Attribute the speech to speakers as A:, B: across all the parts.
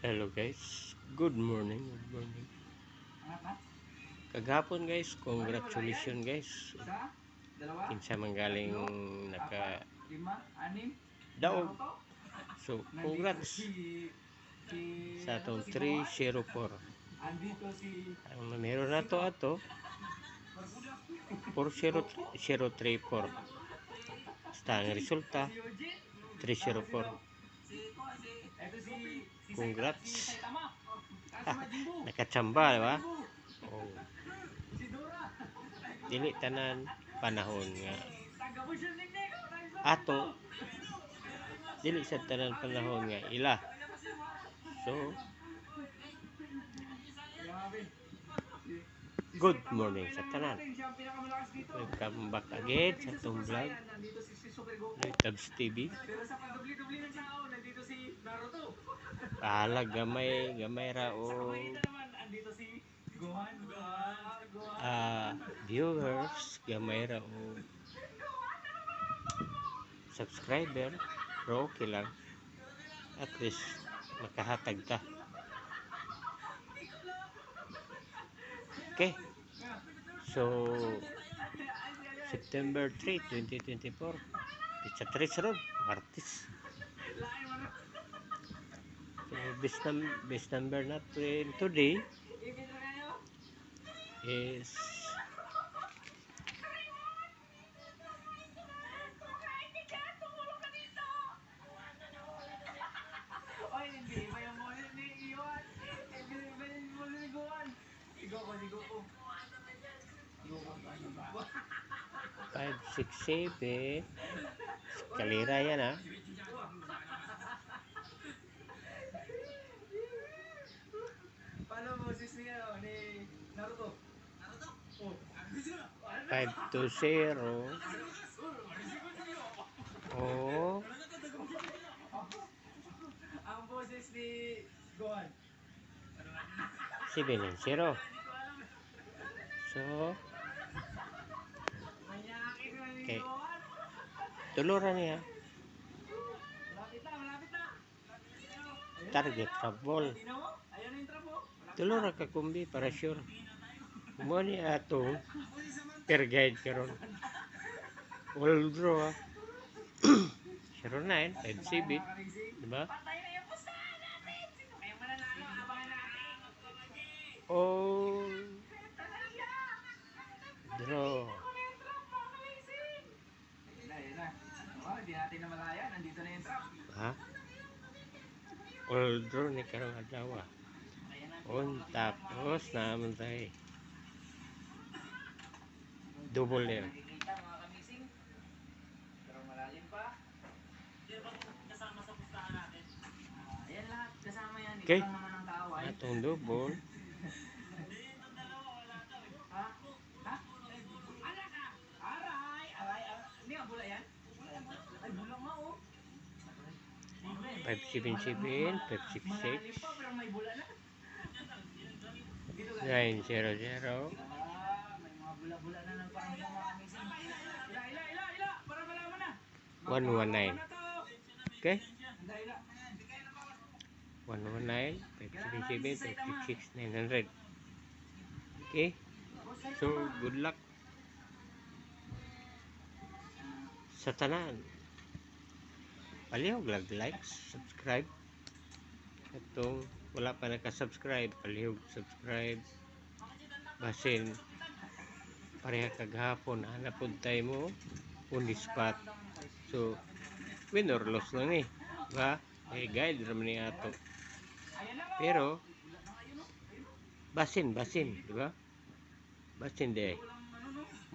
A: Hello guys, good morning, good morning. Kagapon guys, congratulations guys. Kinsa manggaling naka daog. So, congrats sa atong 304. Ang numero na to ato 40034. Basta ang resulta 304. Congrats. Nakachamba, diba? Oh. Dili tanan panahon nga ato, dili sa tanan panahon nga ila. So, good morning sa tanan. Welcome back again sa itong vlog Tabs TV. Gamay ra o viewers, gamay ra o subscriber, pero okay lang, at least makahatag ta. Okay, so September 3, 2024, pizza 3 ron, Martis. So best number natin today is 567. Kalira yan ha. Paano Moses niya ni Naruto? 520. Oh. Ang boses ni Gohan. 7-0. So, okay. Tuluran niya. Target trouble. Tuluran ka kumbi para sure. Mo ni ato per guide karon. All draw. 09, 5-7, diba? Oh, draw. Hindi natin na malaya, nandito na yung trap. Ha? All draw ni karong adlaw. Tapos naman tayo. Double there. Pero malalim pa. Kasama sa pustahan natin. Ayan lahat, kasama yan. Okay. Atong double. Ha? Ha? Ala ka! Aray! Hindi nga bula yan? Ay, bula nga oh. 577, 566, 900. May mga bula-bula na ng panginoon mga kamising. Ila, para malaman na. 119. Okay? 119, 577, 566, 900. Okay? So, good luck sa tanan. Palihog like, subscribe. Itong wala pa naka-subscribe, palihog subscribe. Basin pareha kagahapon hanapod tayo mo on the spot. So, win or loss lang eh. Diba? Guide naman ni ato. Pero, basin, diba? Basin de.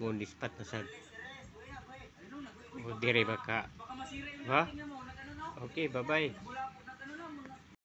A: On the spot na sad. O dire baka. Diba? Okay, bye-bye.